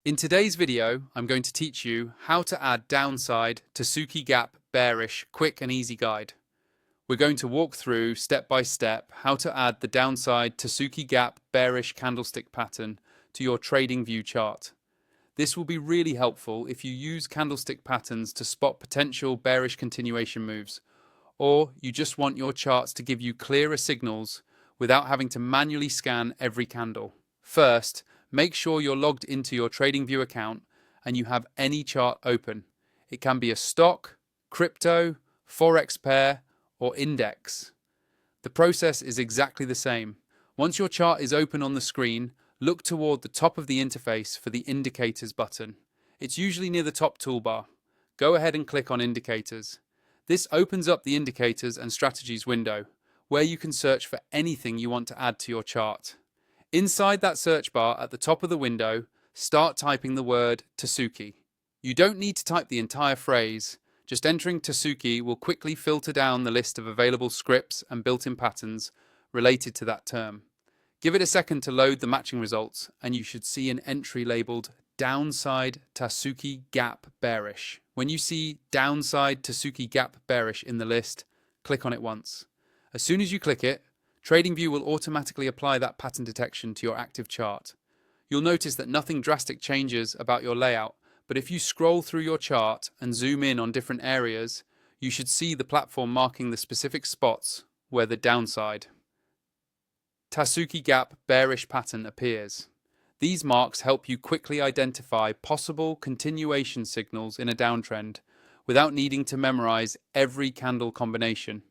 In today's video, I'm going to teach you how to add Downside Tasuki Gap Bearish quick and easy guide. We're going to walk through step by step how to add the Downside Tasuki Gap Bearish candlestick pattern to your Tradingview chart. This will be really helpful if you use candlestick patterns to spot potential bearish continuation moves, or you just want your charts to give you clearer signals without having to manually scan every candle. First, make sure you're logged into your Tradingview account and you have any chart open. It can be a stock, crypto, forex pair, or index. The process is exactly the same. Once your chart is open on the screen, look toward the top of the interface for the Indicators button. It's usually near the top toolbar. Go ahead and click on Indicators. This opens up the Indicators and Strategies window, where you can search for anything you want to add to your chart. Inside that search bar at the top of the window, start typing the word Tasuki. You don't need to type the entire phrase. Just entering Tasuki will quickly filter down the list of available scripts and built-in patterns related to that term. Give it a second to load the matching results, and you should see an entry labeled Downside Tasuki Gap Bearish. When you see Downside Tasuki Gap Bearish in the list, click on it once. As soon as you click it, Tradingview will automatically apply that pattern detection to your active chart. You'll notice that nothing drastic changes about your layout, but if you scroll through your chart and zoom in on different areas, you should see the platform marking the specific spots where the Downside Tasuki Gap Bearish pattern appears. These marks help you quickly identify possible continuation signals in a downtrend without needing to memorize every candle combination.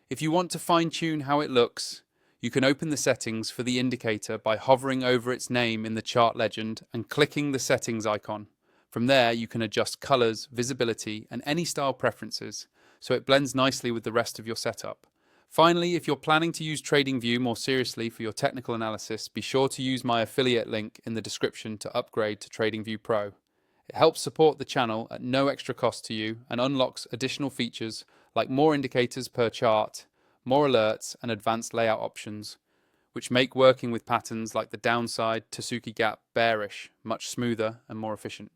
If you want to fine-tune how it looks, you can open the settings for the indicator by hovering over its name in the chart legend and clicking the settings icon. From there, you can adjust colors, visibility, and any style preferences, so it blends nicely with the rest of your setup. Finally, if you're planning to use Tradingview more seriously for your technical analysis, be sure to use my affiliate link in the description to upgrade to Tradingview Pro. It helps support the channel at no extra cost to you and unlocks additional features like more indicators per chart, more alerts, and advanced layout options, which make working with patterns like the Downside Tasuki Gap Bearish much smoother and more efficient.